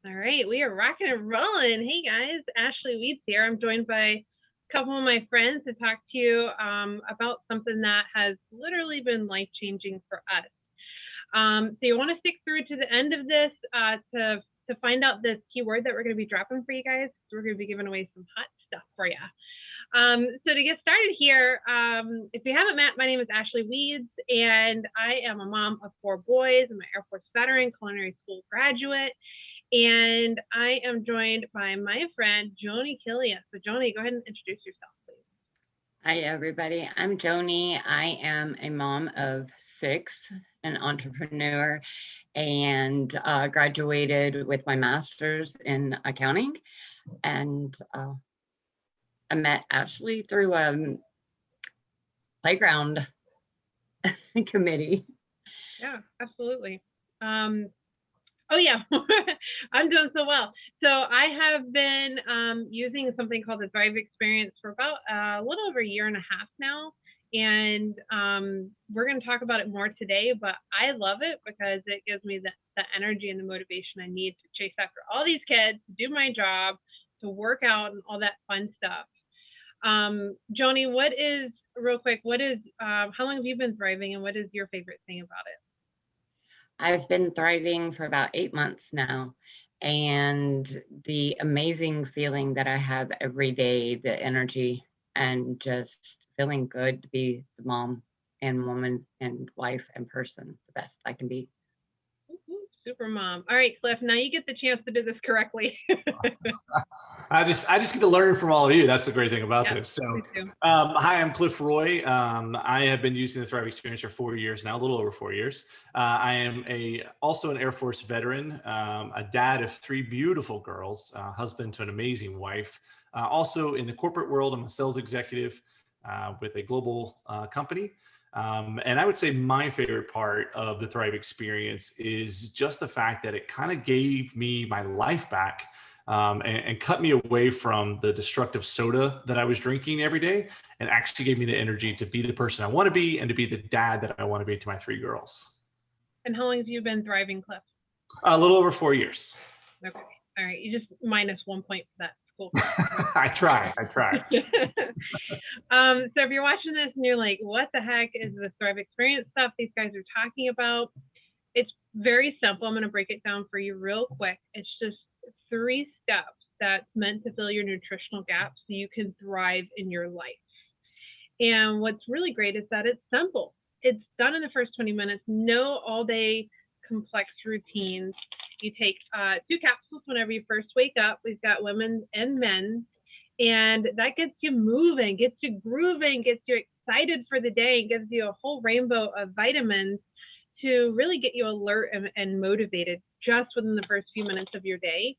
All right, we are rocking and rolling. Hey guys, Ashley Weeds here. I'm joined by a couple of my friends to talk to you about something that has literally been life-changing for us. So you want to stick through to the end of this to find out this keyword that we're going to be dropping for you guys. We're going to be giving away some hot stuff for you. So to get started here, if you haven't met, my name is Ashley Weeds, and I am a mom of 4 boys. I'm an Air Force veteran, culinary school graduate, and I am joined by my friend, Joni Killia. So Joni, go ahead and introduce yourself, please. Hi, everybody. I'm Joni. I am a mom of 6, an entrepreneur, and graduated with my master's in accounting. And I met Ashley through a playground committee. Yeah, absolutely. Oh yeah, I'm doing so well. So I have been using something called the Thrive Experience for about a little over a year and a half now. And we're going to talk about it more today, but I love it because it gives me the energy and the motivation I need to chase after all these kids, to do my job, to work out and all that fun stuff. Joni, how long have you been thriving, and what is your favorite thing about it? I've been thriving for about 8 months now. And the amazing feeling that I have every day, the energy, and just feeling good to be the mom and woman and wife and person, the best I can be. Super mom. All right, Cliff, now you get the chance to do this correctly. I just get to learn from all of you. That's the great thing about this. So, me too. hi, I'm Cliff Roy. I have been using the Thrive Experience for 4 years now, a little over 4 years. I am also an Air Force veteran, a dad of 3 beautiful girls, husband to an amazing wife. Also in the corporate world, I'm a sales executive with a global company. And I would say my favorite part of the Thrive Experience is just the fact that it kind of gave me my life back and cut me away from the destructive soda that I was drinking every day, and actually gave me the energy to be the person I want to be and to be the dad that I want to be to my 3 girls. And how long have you been thriving, Cliff? A little over 4 years. Okay. All right. You just minus 1 point for that school. I try. So if you're watching this and you're like, what the heck is this Thrive Experience stuff these guys are talking about? It's very simple. I'm going to break it down for you real quick. It's just 3 steps that's meant to fill your nutritional gaps so you can thrive in your life. And what's really great is that it's simple. It's done in the first 20 minutes. No all day complex routines. You take 2 capsules whenever you first wake up. We've got women and men. And that gets you moving, gets you grooving, gets you excited for the day, and gives you a whole rainbow of vitamins to really get you alert and motivated just within the first few minutes of your day.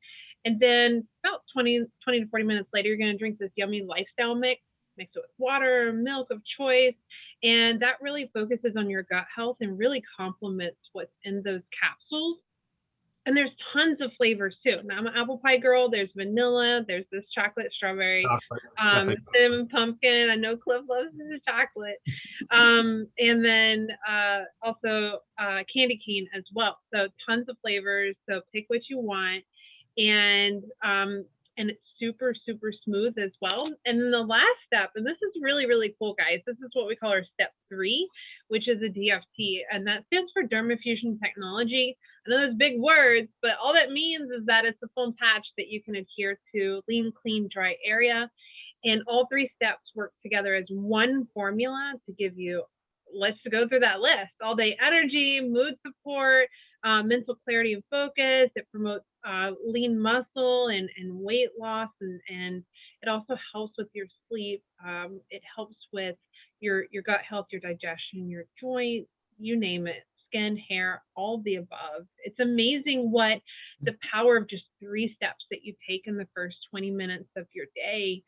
And then about 20 to 40 minutes later, you're going to drink this yummy lifestyle mix it with water, milk of choice. And that really focuses on your gut health and really complements what's in those capsules. And there's tons of flavors too. Now, I'm an apple pie girl. There's vanilla. There's this chocolate strawberry, cinnamon pumpkin. I know Cliff loves his chocolate. And then also candy cane as well. So tons of flavors. So pick what you want. And it's super, super smooth as well. And then the last step, and this is really, really cool, guys. This is what we call our step 3, which is a DFT. And that stands for Dermafusion Technology. I know those big words, but all that means is that it's a foam patch that you can adhere to lean, clean, dry area. And all 3 steps work together as one formula to give you, let's go through that list, all day energy, mood support, mental clarity and focus. It promotes lean muscle and weight loss, and it also helps with your sleep. It helps with your gut health, your digestion, your joints, you name it, skin, hair, all of the above. It's amazing what the power of just 3 steps that you take in the first 20 minutes of your day,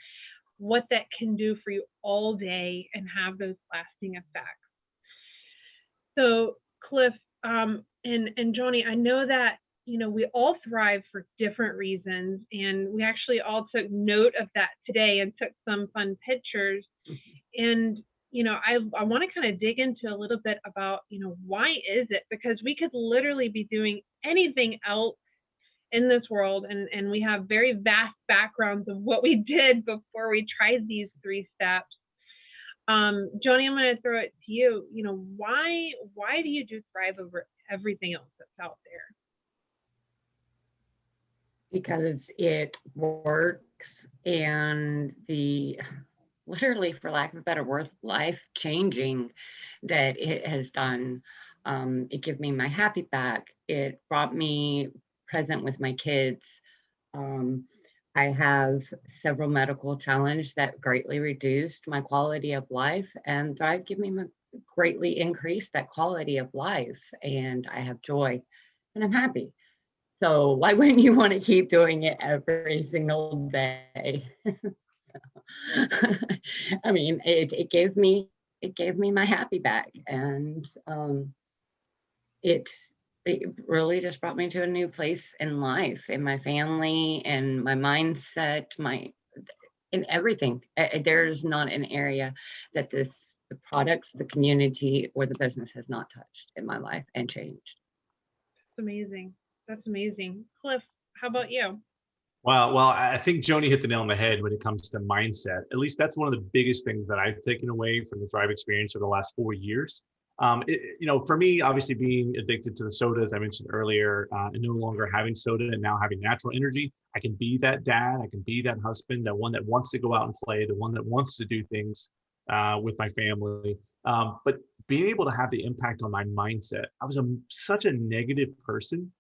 what that can do for you all day and have those lasting effects. So Cliff and Joni, I know that, we all thrive for different reasons, and we actually all took note of that today and took some fun pictures. And, I want to kind of dig into a little bit about, why is it? Because we could literally be doing anything else in this world, and we have very vast backgrounds of what we did before we tried these 3 steps. Joni, I'm going to throw it to you. You know, why do you do Thrive over everything else that's out there? Because it works, and the literally, for lack of a better word, life changing that it has done. It gave me my happy back. It brought me present with my kids. I have several medical challenges that greatly reduced my quality of life, and Thrive gave me greatly increased that quality of life, and I have joy, and I'm happy. So why wouldn't you want to keep doing it every single day? I mean, it gave me my happy back, and it really just brought me to a new place in life, in my family, and my mindset, in everything. There's not an area that the products, the community, or the business has not touched in my life and changed. That's amazing. That's amazing. Cliff, how about you? Well, I think Joni hit the nail on the head when it comes to mindset. At least that's one of the biggest things that I've taken away from the Thrive experience over the last 4 years. For me, obviously being addicted to the soda, as I mentioned earlier, and no longer having soda and now having natural energy, I can be that dad, I can be that husband, that one that wants to go out and play, the one that wants to do things with my family. But being able to have the impact on my mindset, I was such a negative person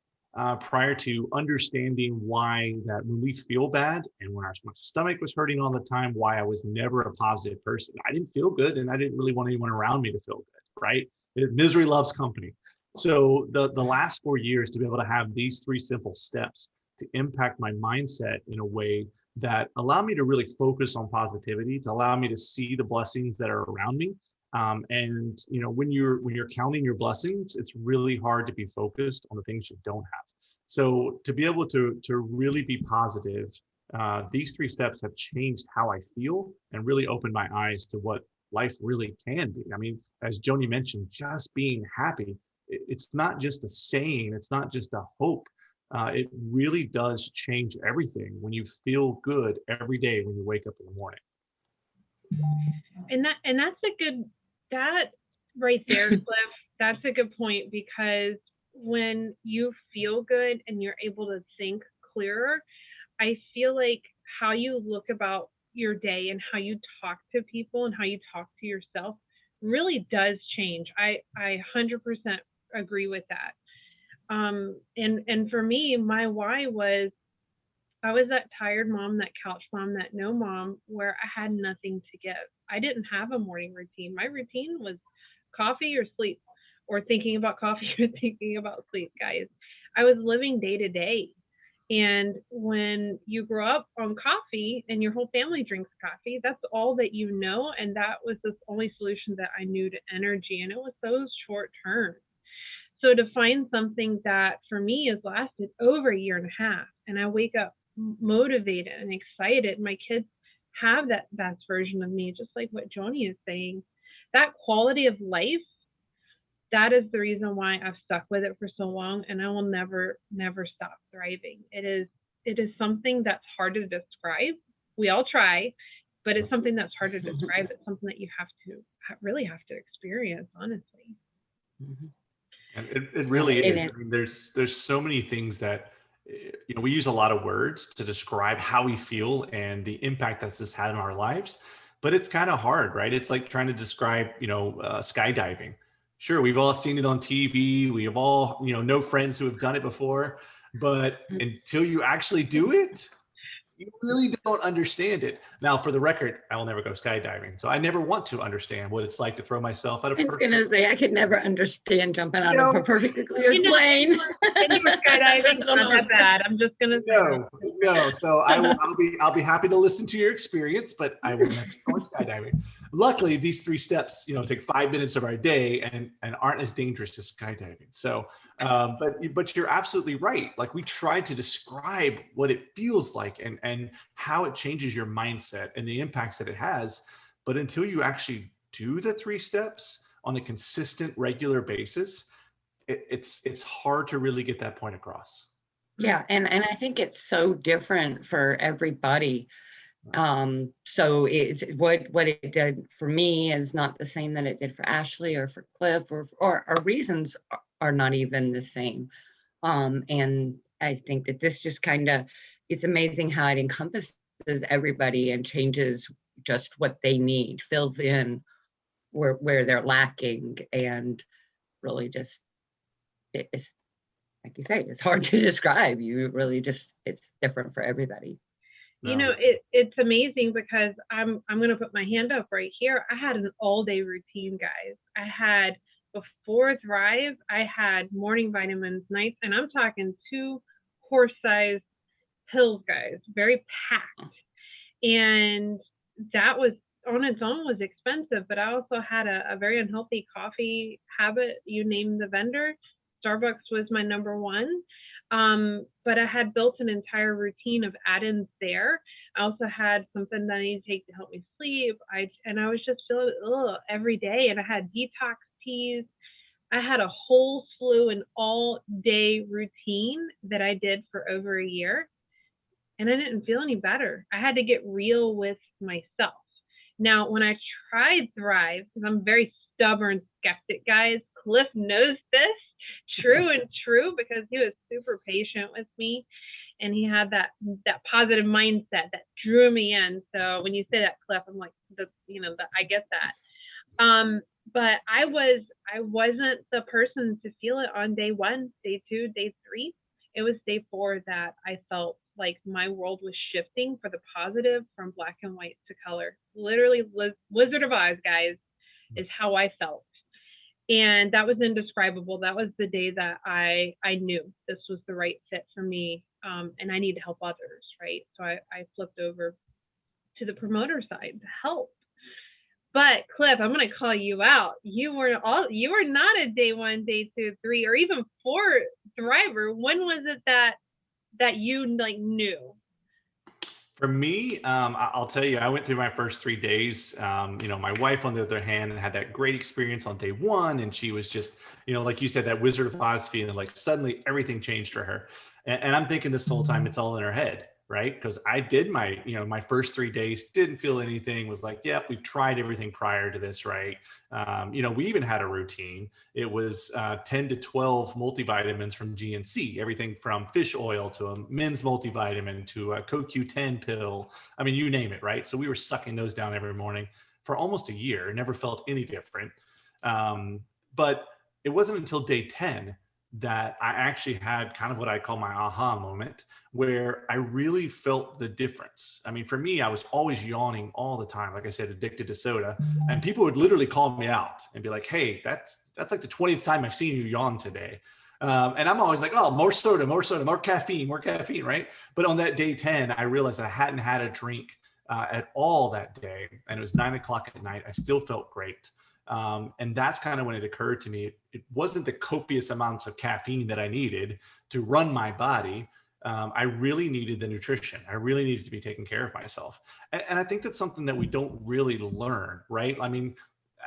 prior to understanding why that when we feel bad and when my stomach was hurting all the time, why I was never a positive person. I didn't feel good, and I didn't really want anyone around me to feel good, right? Misery loves company. So the last 4 years, to be able to have these 3 simple steps to impact my mindset in a way that allow me to really focus on positivity, to allow me to see the blessings that are around me. And when you're counting your blessings, it's really hard to be focused on the things you don't have. So to be able to really be positive, these 3 steps have changed how I feel and really opened my eyes to what life really can be. I mean, as Joni mentioned, just being happy, it's not just a saying, it's not just a hope. It really does change everything when you feel good every day when you wake up in the morning. And that's a good, that right there, Cliff, that's a good point, because when you feel good and you're able to think clearer, I feel like how you look about your day and how you talk to people and how you talk to yourself really does change. I 100% agree with that. And for me, my why was, I was that tired mom, that couch mom, that no mom, where I had nothing to give. I didn't have a morning routine. My routine was coffee or sleep, or thinking about coffee or thinking about sleep, guys. I was living day to day. And when you grow up on coffee and your whole family drinks coffee, that's all that you know. And that was the only solution that I knew to energy. And it was so short term. So to find something that for me has lasted over a year and a half, and I wake up motivated and excited, my kids have that best version of me, just like what Joni is saying. That quality of life, that is the reason why I've stuck with it for so long, and I will never stop thriving. It is something that's hard to describe. We all try, but it's something that's hard to describe. It's something that you really have to experience, honestly. Mm-hmm. And it really is. I mean, there's so many things that we use a lot of words to describe how we feel and the impact that's this had on our lives, but it's kind of hard, right? It's like trying to describe skydiving. Sure, we've all seen it on TV. We have all know friends who have done it before, but until you actually do it, you really don't understand it. Now, for the record, I will never go skydiving. So I never want to understand what it's like to throw myself out of. I was going to say, I could never understand jumping out of a perfectly clear plane. Skydiving, not that bad. I'm just going to say. No. So I'll be happy to listen to your experience, but I will never go skydiving. Luckily, these 3 steps, take 5 minutes of our day and aren't as dangerous as skydiving. So, but you're absolutely right. Like, we try to describe what it feels like and how it changes your mindset and the impacts that it has. But until you actually do the 3 steps on a consistent, regular basis, it's hard to really get that point across. Yeah, and I think it's so different for everybody. So what it did for me is not the same that it did for Ashley or for Cliff, or our reasons are not even the same. And I think that this just kind of, it's amazing how it encompasses everybody and changes just what they need, fills in where they're lacking, and really just, it's like you say, it's hard to describe. You really just, it's different for everybody. You No. know, it's amazing because I'm going to put my hand up right here. I had an all day routine, guys. I had before Thrive, I had morning vitamins, nights, and I'm talking 2 horse-sized pills, guys, very packed. And that was on its own was expensive, but I also had a very unhealthy coffee habit. You name the vendor. Starbucks was my number one. But I had built an entire routine of add-ins there. I also had something that I need to take to help me sleep. I was just feeling every day, and I had detox teas. I had a whole slew and all day routine that I did for over a year, and I didn't feel any better. I had to get real with myself. Now, when I tried Thrive, because I'm a very stubborn skeptic, guys, Cliff knows this, true and true, because he was super patient with me, and he had that positive mindset that drew me in. So when you say that, Cliff, I'm like, I get that. But I wasn't the person to feel it on day 1, day 2, day 3. It was day 4 that I felt like my world was shifting for the positive from black and white to color. Literally, Wizard of Oz, guys, is how I felt. And that was indescribable. That was the day that I knew this was the right fit for me, and I need to help others, right? So I flipped over to the promoter side to help. But Cliff, I'm going to call you out. You were not a day 1, day 2, 3, or even 4 thriver. When was it that you knew? For me, I'll tell you, I went through my first 3 days. My wife, on the other hand, had that great experience on day 1, and she was just, like you said, that Wizard of Oz feeling, like suddenly everything changed for her. And I'm thinking this whole time it's all in her head, right? Because I did my first 3 days, didn't feel anything, was like, yep, we've tried everything prior to this, right? We even had a routine. It was 10 to 12 multivitamins from GNC, everything from fish oil to a men's multivitamin to a CoQ10 pill. I mean, you name it, right? So we were sucking those down every morning for almost a year. Never felt any different. But it wasn't until day 10 that I actually had kind of what I call my aha moment, where I really felt the difference. I mean, for me, I was always yawning all the time, like I said, addicted to soda, and people would literally call me out and be like, "Hey, that's like the 20th time I've seen you yawn today." And I'm always like, "Oh, more soda, more caffeine, right?" But on that day 10, I realized I hadn't had a drink at all that day, and it was 9 o'clock at night. I still felt great. And that's kind of when it occurred to me, it wasn't the copious amounts of caffeine that I needed to run my body. I really needed the nutrition. I really needed to be taking care of myself. And I think that's something that we don't really learn, right? I mean,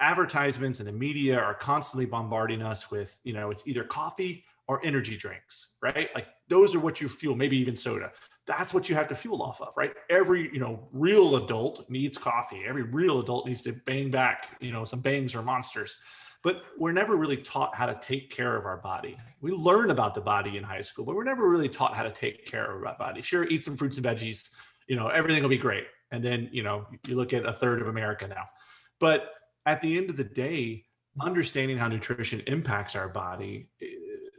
advertisements and the media are constantly bombarding us with, it's either coffee or energy drinks, right? Like those are what you fuel, maybe even soda. That's what you have to fuel off of, right? Every, real adult needs coffee. Every real adult needs to bang back, some bangs or monsters. But we're never really taught how to take care of our body. We learn about the body in high school, but we're never really taught how to take care of our body. Sure, eat some fruits and veggies, everything will be great. And then, you look at a third of America now. But at the end of the day, understanding how nutrition impacts our body,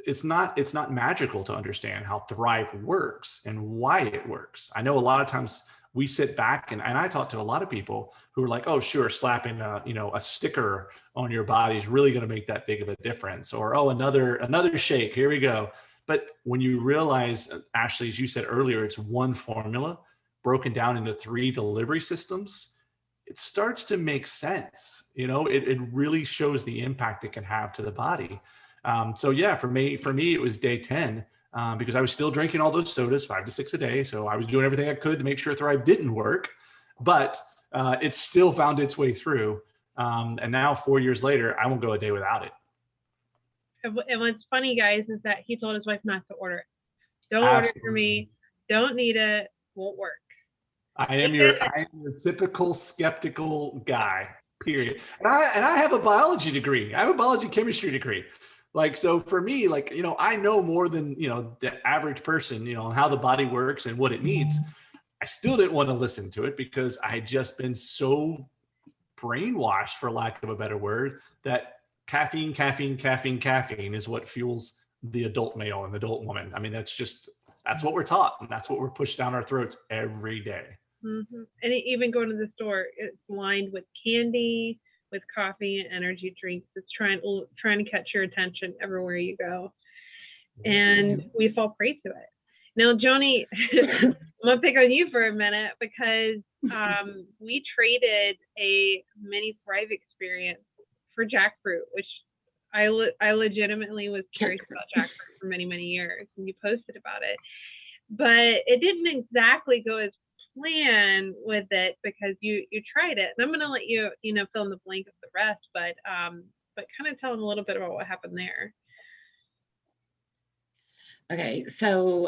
it's not magical to understand how Thrive works and why it works. I know a lot of times we sit back and I talk to a lot of people who are like, "Oh, sure, slapping a sticker on your body is really going to make that big of a difference," or, "Oh, another shake, here we go." But when you realize, Ashley, as you said earlier, it's one formula broken down into 3 delivery systems, it starts to make sense. It really shows the impact it can have to the body. So yeah, for me, it was day 10 because I was still drinking all those sodas, 5 to 6 a day. So I was doing everything I could to make sure Thrive didn't work, but it still found its way through. And now 4 years later, I won't go a day without it. And what's funny, guys, is that he told his wife not to order it. Don't order it for Absolutely. me. Don't need it. Won't work. I am your typical skeptical guy, period. And I have a biology degree. I have a biology chemistry degree. Like, so for me, like, I know more than, the average person, on how the body works and what it needs. I still didn't want to listen to it because I had just been so brainwashed, for lack of a better word, that caffeine is what fuels the adult male and the adult woman. I mean, that's what we're taught, and that's what we're pushed down our throats every day. Mm-hmm. And even going to the store, it's lined with candy, with coffee and energy drinks. It's trying to catch your attention everywhere you go, and we fall prey to it. Now, Joni, I'm gonna pick on you for a minute because we traded a mini Thrive experience for jackfruit, which I legitimately was curious about jackfruit for many, many years, and you posted about it, but it didn't exactly go as planned with it because you tried it, and I'm gonna let you fill in the blank of the rest, but kind of tell them a little bit about what happened there. Okay, so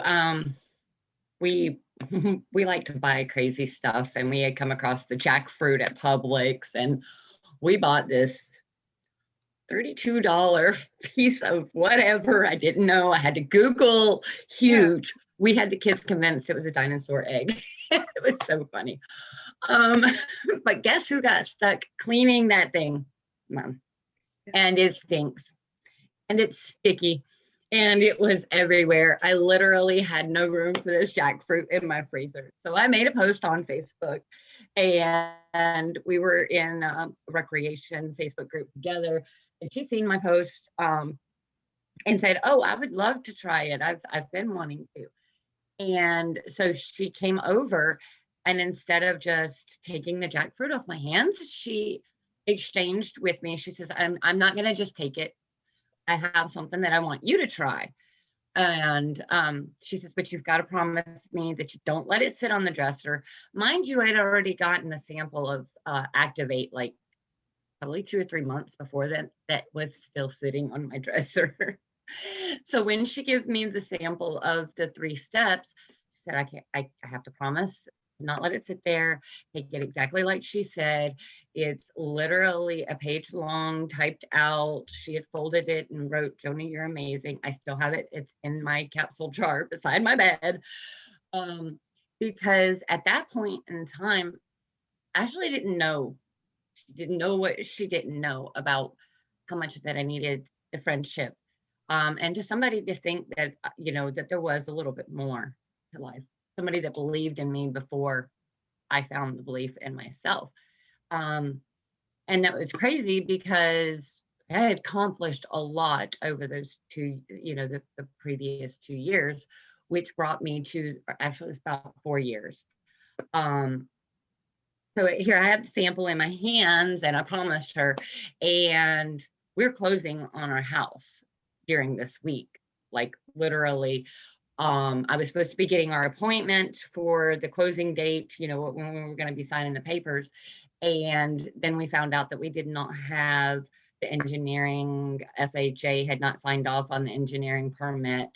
we like to buy crazy stuff, and we had come across the jackfruit at Publix, and we bought this $32 piece of whatever. I didn't know. I had to Google huge. Yeah. We had the kids convinced it was a dinosaur egg. It was so funny. But guess who got stuck cleaning that thing? Mom. And it stinks. And it's sticky. And it was everywhere. I literally had no room for this jackfruit in my freezer. So I made a post on Facebook, and we were in a recreation Facebook group together. And she seen my post and said, "Oh, I would love to try it. I've been wanting to." And so she came over, and instead of just taking the jackfruit off my hands, she exchanged with me. She says, I'm not going to just take it. I have something that I want you to try. And she says, but you've got to promise me that you don't let it sit on the dresser. Mind you, I'd already gotten a sample of Activate like probably 2 or 3 months before that was still sitting on my dresser. So when she gives me the sample of the 3 steps, she said, I have to promise not let it sit there, take it exactly like she said. It's literally a page long, typed out. She had folded it and wrote, "Joni, you're amazing." I still have it. It's in my capsule jar beside my bed. Because at that point in time, Ashley didn't know. She didn't know what she didn't know about how much that I needed the friendship. And to somebody to think that, that there was a little bit more to life. Somebody that believed in me before I found the belief in myself. And that was crazy because I had accomplished a lot over those 2, the previous 2 years, which brought me to, actually it's about 4 years. So here I have the sample in my hands, and I promised her, and we're closing on our house during this week, like literally. I was supposed to be getting our appointment for the closing date, when we were going to be signing the papers. And then we found out that we did not have the engineering, FHA had not signed off on the engineering permit,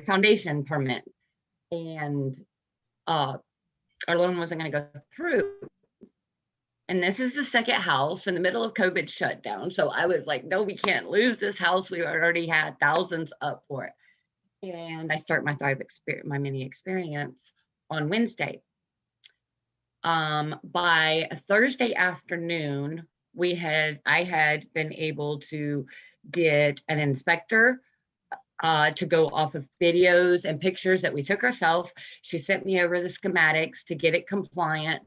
foundation permit. And our loan wasn't going to go through. And this is the second house in the middle of COVID shutdown. So I was like, no, we can't lose this house. We already had thousands up for it. And I start my Thrive experience, my mini experience on Wednesday. By Thursday afternoon, I had been able to get an inspector to go off of videos and pictures that we took ourselves. She sent me over the schematics to get it compliant.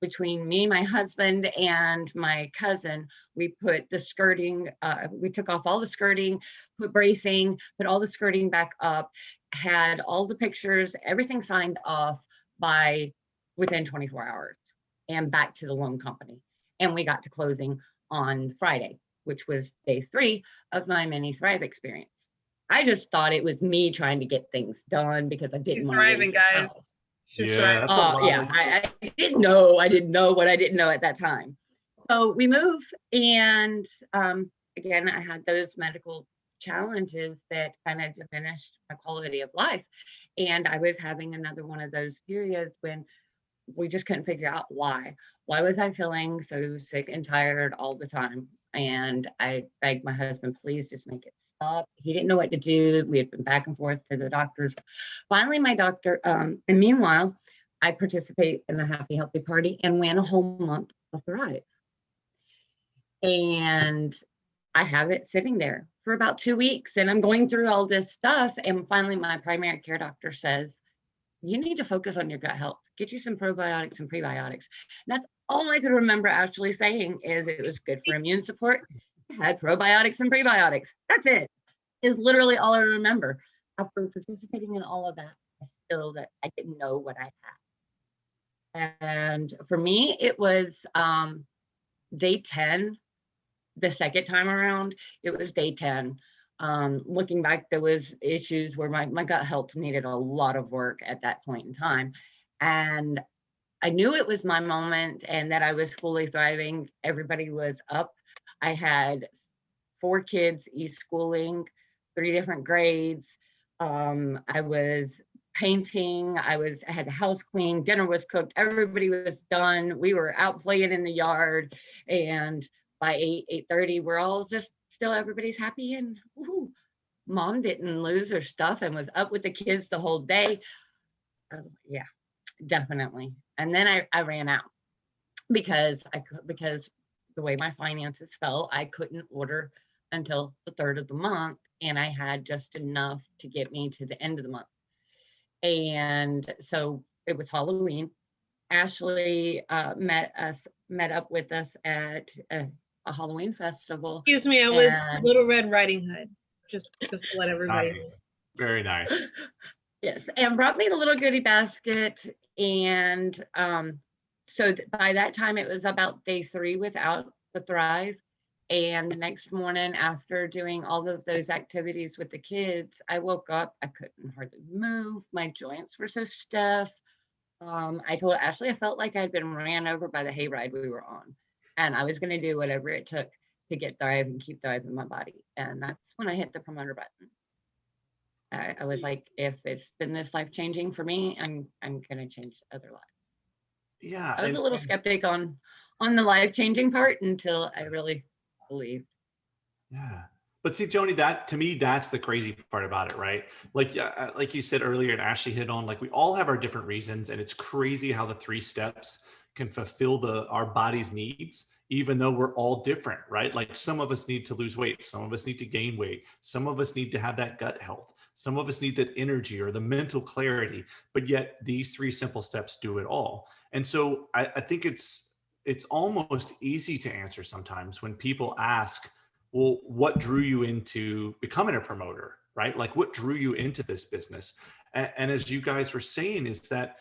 Between me, my husband, and my cousin, we put the skirting, we took off all the skirting, put bracing, put all the skirting back up, had all the pictures, everything signed off within 24 hours and back to the loan company. And we got to closing on Friday, which was day 3 of my mini Thrive experience. I just thought it was me trying to get things done because I didn't want to lose the house. Yeah, that's a lot. I didn't know what I didn't know at that time. So we move, and again, I had those medical challenges that kind of diminished my quality of life. And I was having another one of those periods when we just couldn't figure out why. Why was I feeling so sick and tired all the time? And I begged my husband, please just make it stop. He didn't know what to do. We had been back and forth to the doctors. Finally, my doctor, and meanwhile, I participate in the Happy Healthy Party and win a whole month of Thrive. And I have it sitting there for about 2 weeks, and I'm going through all this stuff. And finally, my primary care doctor says, you need to focus on your gut health. Get you some probiotics and prebiotics. And that's all I could remember actually saying is it was good for immune support. I had probiotics and prebiotics. That's it. Is literally all I remember. After participating in all of that, I didn't know what I had. And for me, it was day 10. The second time around, it was day 10. Looking back, there was issues where my gut health needed a lot of work at that point in time. And I knew it was my moment and that I was fully thriving. Everybody was up. I had 4 kids e-schooling, 3 different grades. I was painting. I had the house clean. Dinner was cooked. Everybody was done. We were out playing in the yard. And by 8:30, we're all just still, everybody's happy, and woohoo, mom didn't lose her stuff and was up with the kids the whole day. I was like, yeah, definitely. And then I ran out because the way my finances fell, I couldn't order until the 3rd of the month, and I had just enough to get me to the end of the month. And so it was Halloween. Ashley met up with us at a Halloween festival. Excuse me, I was Little Red Riding Hood. Just to let everybody know. Very nice. Yes, and brought me the little goodie basket. And so by that time, it was about day 3 without the Thrive. And the next morning, after doing all of those activities with the kids, I woke up. I couldn't hardly move. My joints were so stiff. I told Ashley I felt like I'd been ran over by the hayride we were on. And I was going to do whatever it took to get Thrive and keep Thrive in my body. And that's when I hit the promoter button. I was like, if it's been this life-changing for me, I'm going to change other lives. Yeah. I was a little skeptic on the life-changing part until I really believed. Yeah. But see, Joni, that to me, that's the crazy part about it, right? Like you said earlier, and Ashley hit on, like, we all have our different reasons, and it's crazy how the 3 steps can fulfill our body's needs, even though we're all different, right? Like, some of us need to lose weight, some of us need to gain weight, some of us need to have that gut health, some of us need that energy or the mental clarity, but yet these 3 simple steps do it all. And so I think it's almost easy to answer sometimes when people ask, well, what drew you into becoming a promoter, right? Like, what drew you into this business? And as you guys were saying, is that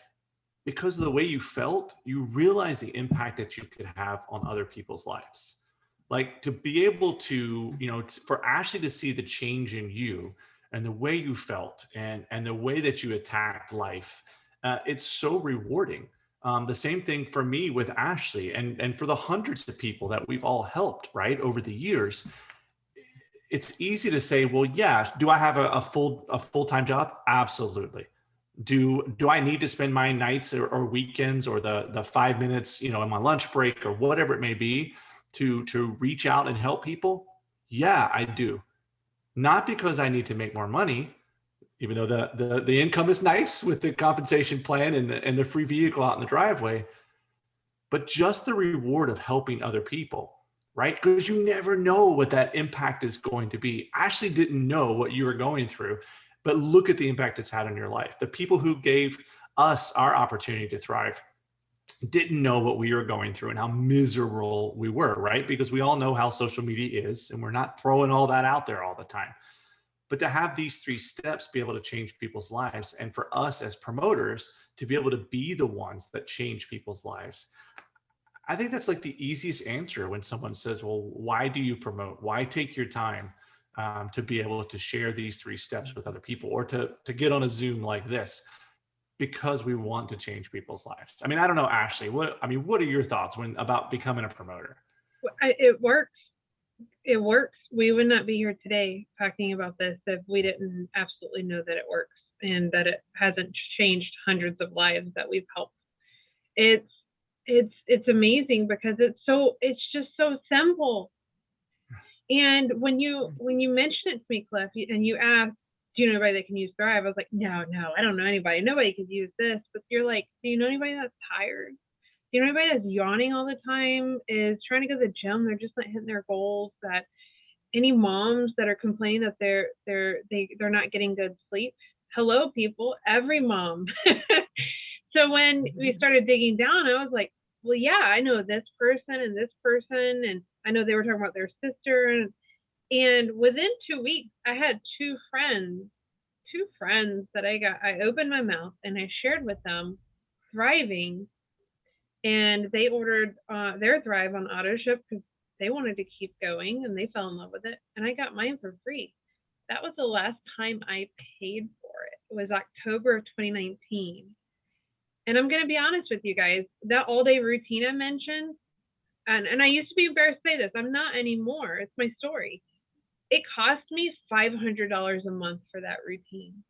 because of the way you felt, you realize the impact that you could have on other people's lives. Like, to be able to, for Ashley to see the change in you and the way you felt and the way that you attacked life, it's so rewarding. The same thing for me with Ashley and for the hundreds of people that we've all helped, right, over the years. It's easy to say, well, yeah, do I have a full-time job? Absolutely. Do I need to spend my nights or weekends or the 5 minutes, in my lunch break or whatever it may be to reach out and help people? Yeah, I do. Not because I need to make more money, even though the income is nice with the compensation plan and the free vehicle out in the driveway, but just the reward of helping other people, right? Because you never know what that impact is going to be. I actually didn't know what you were going through, but look at the impact it's had on your life. The people who gave us our opportunity to thrive didn't know what we were going through and how miserable we were, right? Because we all know how social media is, and we're not throwing all that out there all the time. But to have these 3 steps be able to change people's lives, and for us as promoters to be able to be the ones that change people's lives, I think that's like the easiest answer when someone says, well, why do you promote? Why take your time to be able to share these 3 steps with other people, or to get on a Zoom like this? Because we want to change people's lives. I mean, I don't know, Ashley, what are your thoughts about becoming a promoter? It works. It works. We would not be here today talking about this if we didn't absolutely know that it works and that it hasn't changed hundreds of lives that we've helped. It's it's amazing because it's just so simple. And when you mentioned it to me, Cliff, and you asked, do you know anybody that can use Thrive? I was like, no, I don't know anybody. Nobody could use this. But you're like, do you know anybody that's tired? Do you know anybody that's yawning all the time, is trying to go to the gym, they're just not hitting their goals? That any moms that are complaining that they're not getting good sleep? Hello, people, every mom. So when we started digging down, I was like, well, yeah, I know this person, and I know they were talking about their sister, and within 2 weeks, I had two friends that I opened my mouth and I shared with them thriving, and they ordered their Thrive on auto ship because they wanted to keep going and they fell in love with it, and I got mine for free. That was the last time I paid for it. It was October of 2019. And I'm going to be honest with you guys, that all day routine I mentioned, and I used to be embarrassed to say this, I'm not anymore. It's my story. It cost me $500 a month for that routine.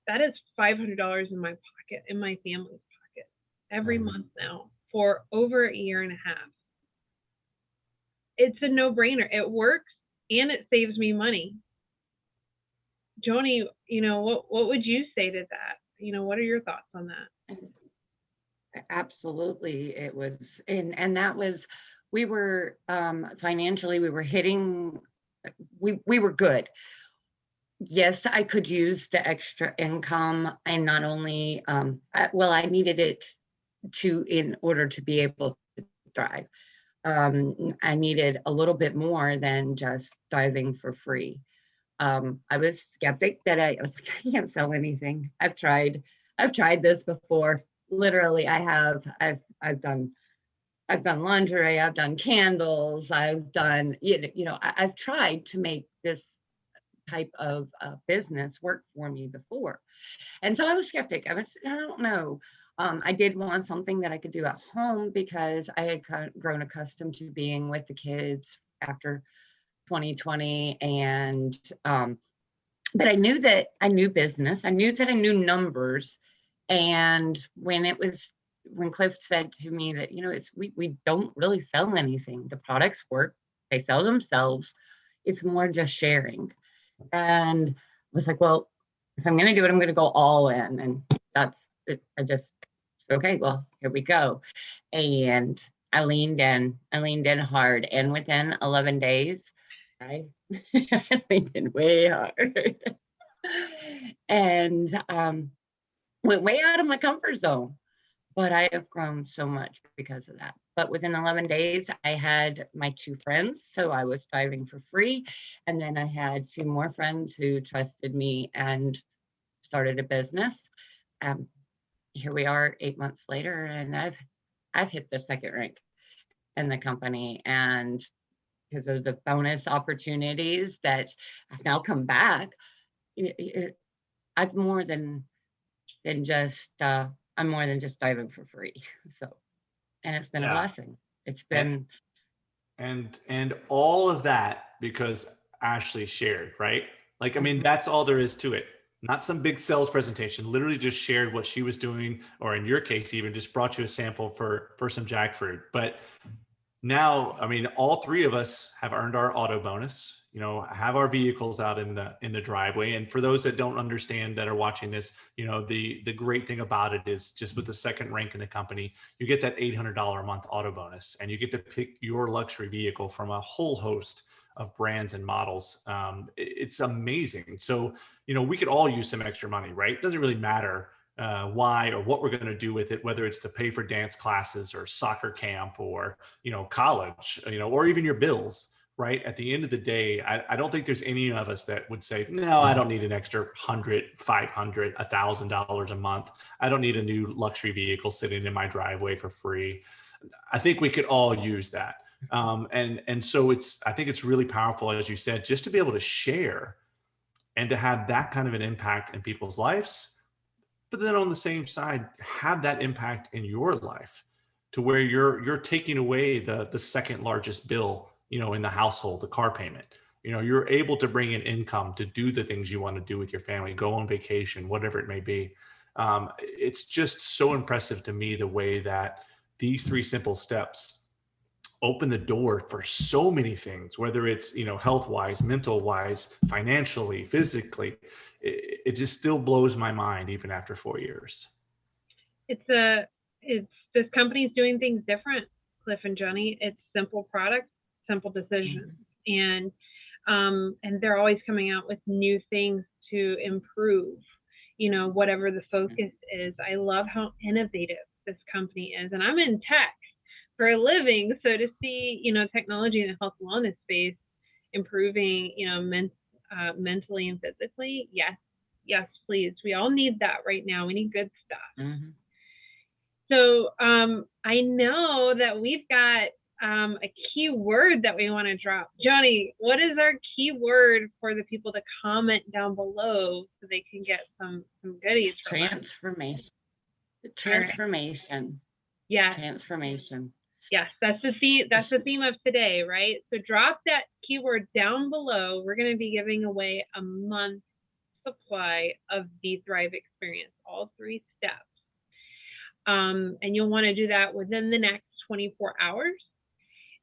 That is $500 in my pocket, in my family's pocket, every month now for over a year and a half. It's a no-brainer. It works and it saves me money. Joni, what would you say to that? What are your thoughts on that? Absolutely. It was, and that was, we were financially, we were hitting, we were good. Yes, I could use the extra income, and not only, I needed it in order to be able to thrive. I needed a little bit more than just thriving for free. I was skeptic that I was like, I can't sell anything. I've tried this before. Literally, I have. I've done lingerie. I've done candles. I've done, I've tried to make this type of business work for me before. And so I was skeptic. I don't know. I did want something that I could do at home because I had grown accustomed to being with the kids after 2020. And, but I knew business. I knew that I knew numbers. And when Cliff said to me that, we don't really sell anything. The products work, they sell themselves. It's more just sharing. And I was like, well, if I'm going to do it, I'm going to go all in. And that's it. Okay, well, here we go. And I leaned in hard. And within 11 days, I leaned in way hard. And went way out of my comfort zone. But I have grown so much because of that. But within 11 days, I had my two friends. So I was thriving for free. And then I had two more friends who trusted me and started a business. Here we are 8 months later, and I've hit the second rank in the company. And because of the bonus opportunities that have now come back, I've more than just I'm more than just diving for free. So, and it's been a blessing. It's been and all of that because Ashley shared, right? Like, I mean, that's all there is to it. Not some big sales presentation, literally just shared what she was doing, or in your case, even just brought you a sample for some jackfruit. But now, I mean, all three of us have earned our auto bonus, have our vehicles out in the driveway. And for those that don't understand that are watching this, the great thing about it is just with the second rank in the company, you get that $800 a month auto bonus, and you get to pick your luxury vehicle from a whole host of brands and models. It's amazing. So, we could all use some extra money, right? It doesn't really matter why or what we're going to do with it, whether it's to pay for dance classes or soccer camp or, college, or even your bills, right? At the end of the day, I don't think there's any of us that would say, no, I don't need an extra $100, $500, $1,000 a month. I don't need a new luxury vehicle sitting in my driveway for free. I think we could all use that. And so I think it's really powerful, as you said, just to be able to share and to have that kind of an impact in people's lives. But then on the same side, have that impact in your life to where you're taking away the second largest bill in the household, the car payment. You're able to bring in income to do the things you want to do with your family, go on vacation, whatever it may be. It's just so impressive to me the way that these 3 simple steps open the door for so many things, whether it's, health wise, mental wise, financially, physically. It just still blows my mind even after 4 years. It's this company's doing things different, Cliff and Joni. It's simple products, simple decisions. And they're always coming out with new things to improve, whatever the focus is. I love how innovative this company is. And I'm in tech for a living. So to see, technology in the health and wellness space improving, mentally and physically, yes, please. We all need that right now. We need good stuff. So I know that we've got a key word that we want to drop. Joni, what is our key word for the people to comment down below so they can get some goodies from us? Transformation. Yeah. Transformation. Yes, that's the theme. That's the theme of today, right? So drop that keyword down below. We're going to be giving away a month's supply of the Thrive Experience, all 3 steps. And you'll want to do that within the next 24 hours.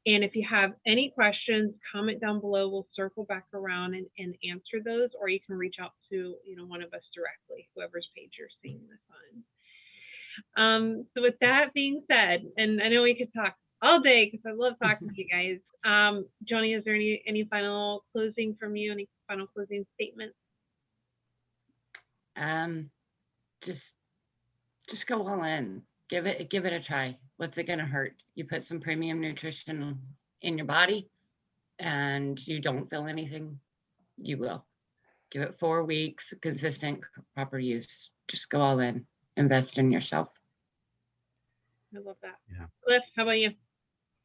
And if you have any questions, comment down below. We'll circle back around and answer those, or you can reach out to one of us directly, whoever's page you're seeing this on. So with that being said, and I know we could talk all day because I love talking to you guys. Joni, is there any final closing from you? Any final closing statements? Just go all in. Give it a try. What's it gonna hurt? You put some premium nutrition in your body and you don't feel anything, you will. Give it 4 weeks, consistent, proper use. Just go all in. Invest in yourself. I love that. Yeah. Cliff, how about you?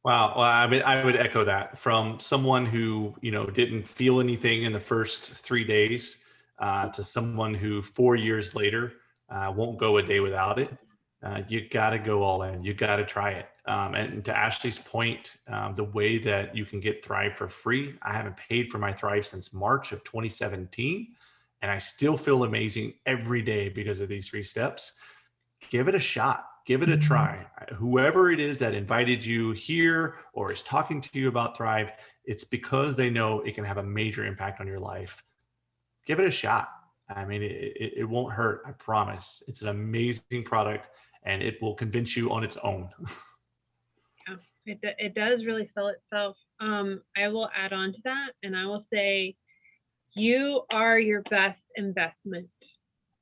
Wow. Well, I would echo that from someone who, didn't feel anything in the first 3 days to someone who 4 years later won't go a day without it. You got to go all in. You got to try it. And to Ashley's point, the way that you can get Thrive for free, I haven't paid for my Thrive since March of 2017, and I still feel amazing every day because of these 3 steps. Give it a shot. Give it a try. Whoever it is that invited you here or is talking to you about Thrive, it's because they know it can have a major impact on your life. Give it a shot. I mean, it won't hurt. I promise. It's an amazing product and it will convince you on its own. Yeah, it does really sell itself. I will add on to that and I will say, you are your best investment.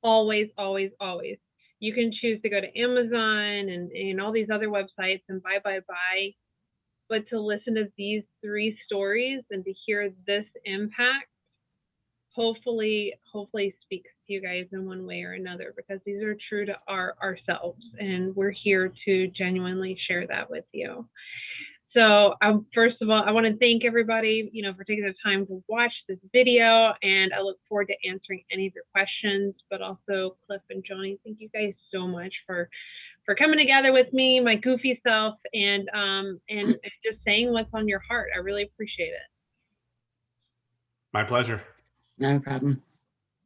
Always, always, always. You can choose to go to Amazon and all these other websites and buy. But to listen to these 3 stories and to hear this impact, hopefully speaks to you guys in one way or another, because these are true to ourselves and we're here to genuinely share that with you. So first of all, I want to thank everybody, for taking the time to watch this video, and I look forward to answering any of your questions. But also, Cliff and Joni, thank you guys so much for coming together with me, my goofy self, and just saying what's on your heart. I really appreciate it. My pleasure. No problem.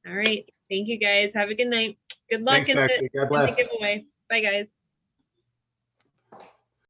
All right, thank you guys. Have a good night. Good luck. Thanks, Becky. God bless. in the giveaway. Bye, guys.